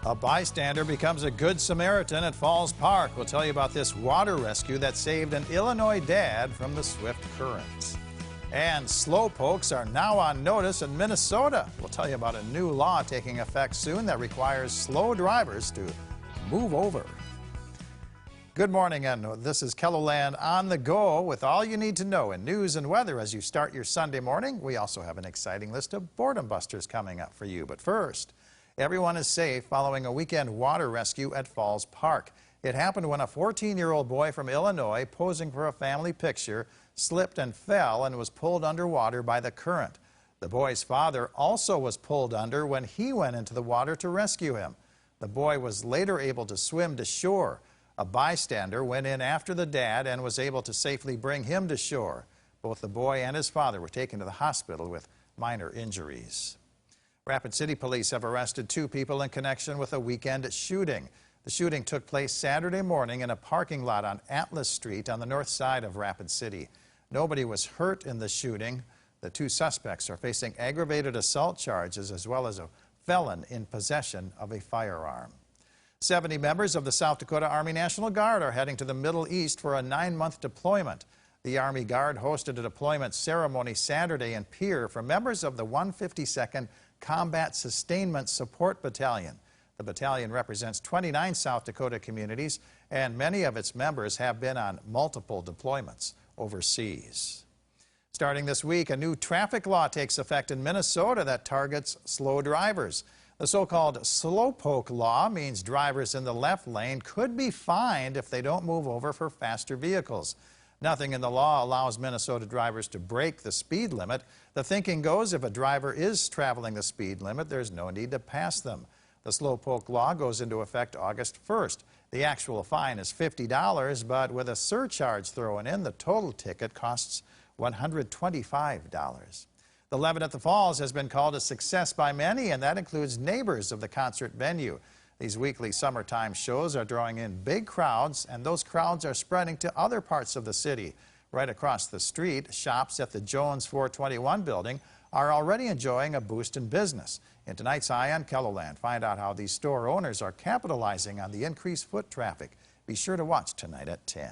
A bystander becomes a good Samaritan at Falls Park. We'll tell you about this water rescue that saved an Illinois dad from the swift currents. And slowpokes are now on notice in Minnesota. We'll tell you about a new law taking effect soon that requires slow drivers to move over. Good morning, and this is KELOLAND on the go with all you need to know in news and weather as you start your Sunday morning. We also have an exciting list of boredom busters coming up for you. But first, everyone is safe following a weekend water rescue at Falls Park. It happened when a 14-year-old boy from Illinois, posing for a family picture, slipped and fell and was pulled underwater by the current. The boy's father also was pulled under when he went into the water to rescue him. The boy was later able to swim to shore. A bystander went in after the dad and was able to safely bring him to shore. Both the boy and his father were taken to the hospital with minor injuries. Rapid City Police have arrested 2 people in connection with a weekend shooting. The shooting took place Saturday morning in a parking lot on Atlas Street on the north side of Rapid City. Nobody was hurt in the shooting. The 2 suspects are facing aggravated assault charges as well as a felon in possession of a firearm. 70 members of the South Dakota Army National Guard are heading to the Middle East for a 9-month deployment. The Army Guard hosted a deployment ceremony Saturday in Pierre for members of the 152nd Combat Sustainment Support Battalion. The battalion represents 29 South Dakota communities, and many of its members have been on multiple deployments overseas. Starting this week, a new traffic law takes effect in Minnesota that targets slow drivers. The so-called slowpoke law means drivers in the left lane could be fined if they don't move over for faster vehicles. Nothing in the law allows Minnesota drivers to break the speed limit. The thinking goes if a driver is traveling the speed limit, there's no need to pass them. The slowpoke law goes into effect August 1st. The actual fine is $50, but with a surcharge thrown in, the total ticket costs $125. The Levitt at the Falls has been called a success by many, and that includes neighbors of the concert venue. These weekly summertime shows are drawing in big crowds, and those crowds are spreading to other parts of the city. Right across the street, shops at the Jones 421 building are already enjoying a boost in business. In tonight's Eye on KELOLAND, find out how these store owners are capitalizing on the increased foot traffic. Be sure to watch tonight at 10.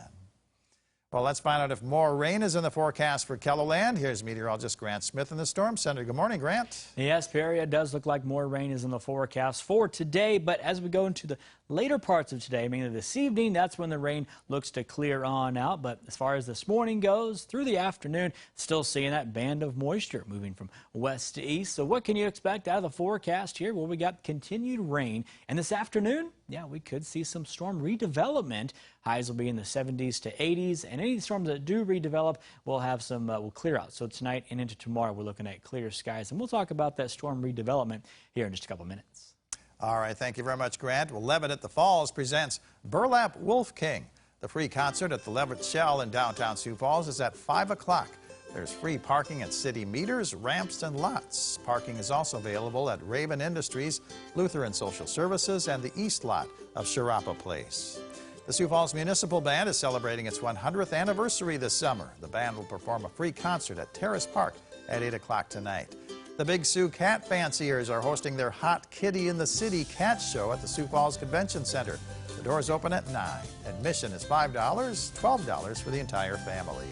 Well, let's find out if more rain is in the forecast for KELOLAND. Here's meteorologist Grant Smith in the Storm Center. Good morning, Grant. Yes, Perry, it does look like more rain is in the forecast for today, but as we go into the later parts of today, meaning this evening, that's when the rain looks to clear on out. But as far as this morning goes, through the afternoon, still seeing that band of moisture moving from west to east. So what can you expect out of the forecast here? Well, we got continued rain, and this afternoon, yeah, we could see some storm redevelopment. Highs will be in the 70s to 80s, and any storms that do redevelop will have some will clear out. So tonight and into tomorrow, we're looking at clear skies, and we'll talk about that storm redevelopment here in just a couple minutes. All right, thank you very much, Grant. Well, Levitt at the Falls presents Burlap Wolf King. The free concert at the Levitt Shell in downtown Sioux Falls is at 5 o'clock. There's free parking at city meters, ramps, and lots. Parking is also available at Raven Industries, Lutheran Social Services, and the East Lot of Sharapa Place. The Sioux Falls Municipal Band is celebrating its 100th anniversary this summer. The band will perform a free concert at Terrace Park at 8 o'clock tonight. The Big Sioux Cat Fanciers are hosting their Hot Kitty in the City cat show at the Sioux Falls Convention Center. The doors open at 9. Admission is $5, $12 for the entire family.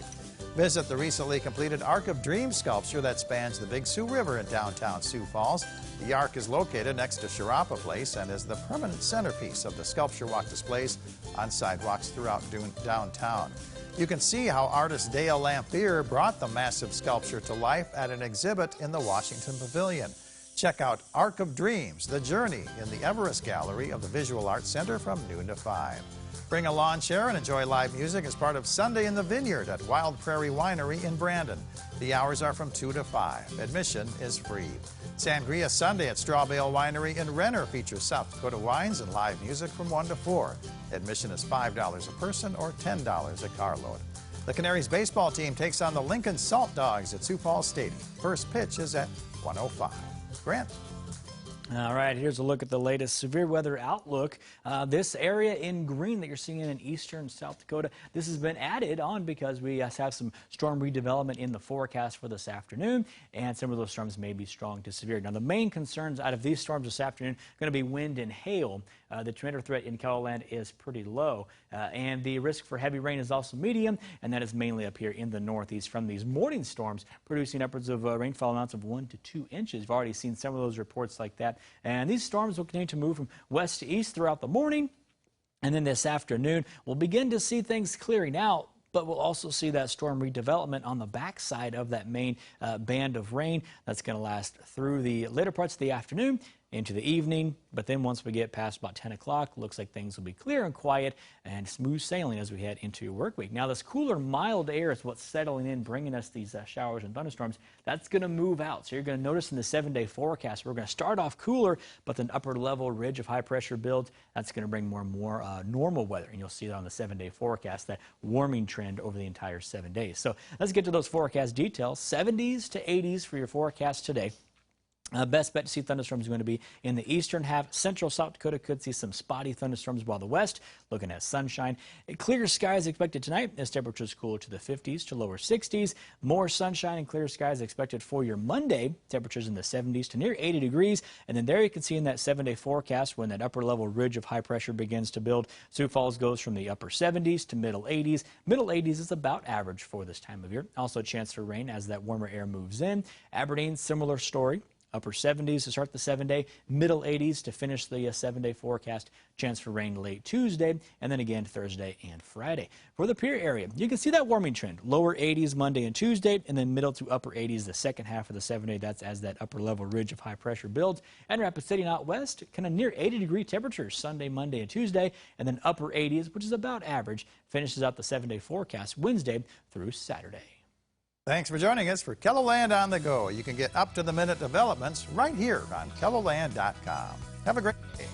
Visit the recently completed Ark of Dreams sculpture that spans the Big Sioux River in downtown Sioux Falls. The Ark is located next to Sharapa Place and is the permanent centerpiece of the sculpture walk displays on sidewalks throughout downtown. You can see how artist Dale Lamphere brought the massive sculpture to life at an exhibit in the Washington Pavilion. Check out Ark of Dreams, The Journey in the Everest Gallery of the Visual Arts Center from noon to 5. Bring a lawn chair and enjoy live music as part of Sunday in the Vineyard at Wild Prairie Winery in Brandon. The hours are from 2 to 5. Admission is free. Sangria Sunday at Straw Bale Winery in Renner features South Dakota wines and live music from 1 to 4. Admission is $5 a person or $10 a carload. The Canaries baseball team takes on the Lincoln Salt Dogs at Sioux Falls Stadium. First pitch is at 1:05. Grant. All right, here's a look at the latest severe weather outlook. This area in green that you're seeing in eastern South Dakota, this has been added on because we have some storm redevelopment in the forecast for this afternoon, and some of those storms may be strong to severe. Now, the main concerns out of these storms this afternoon are going to be wind and hail. The tornado threat in KELOLAND is pretty low, and the risk for heavy rain is also medium, and that is mainly up here in the northeast from these morning storms, producing upwards of rainfall amounts of 1 to 2 inches. We've already seen some of those reports like that. And these storms will continue to move from west to east throughout the morning. And then this afternoon, we'll begin to see things clearing out, but we'll also see that storm redevelopment on the backside of that main band of rain. That's going to last through the later parts of the afternoon into the evening. But then once we get past about 10 o'clock, looks like things will be clear and quiet and smooth sailing as we head into work week. Now, this cooler, mild air is what's settling in, bringing us these showers and thunderstorms. That's going to move out. So you're going to notice in the 7-day forecast, we're going to start off cooler, but then upper level ridge of high pressure builds. That's going to bring more and more normal weather. And you'll see that on the 7-day forecast, that warming trend over the entire 7 days. So let's get to those forecast details. 70s to 80s for your forecast today. Best bet to see thunderstorms is going to be in the eastern half. Central South Dakota could see some spotty thunderstorms, while the west looking at sunshine. Clear skies expected tonight as temperatures cool to the 50s to lower 60s. More sunshine and clear skies expected for your Monday. Temperatures in the 70s to near 80 degrees. And then there you can see in that 7-day forecast when that upper level ridge of high pressure begins to build. Sioux Falls goes from the upper 70s to middle 80s. Middle 80s is about average for this time of year. Also a chance for rain as that warmer air moves in. Aberdeen, similar story. Upper 70s to start the 7-day, middle 80s to finish the 7-day forecast. Chance for rain late Tuesday, and then again Thursday and Friday. For the Pierre area, you can see that warming trend. Lower 80s Monday and Tuesday, and then middle to upper 80s the second half of the 7-day. That's as that upper level ridge of high pressure builds. And Rapid City out west, kind of near 80-degree temperatures Sunday, Monday, and Tuesday, and then upper 80s, which is about average, finishes out the 7-day forecast Wednesday through Saturday. Thanks for joining us for KELOLAND on the Go. You can get up-to-the-minute developments right here on KELOLAND.com. Have a great day.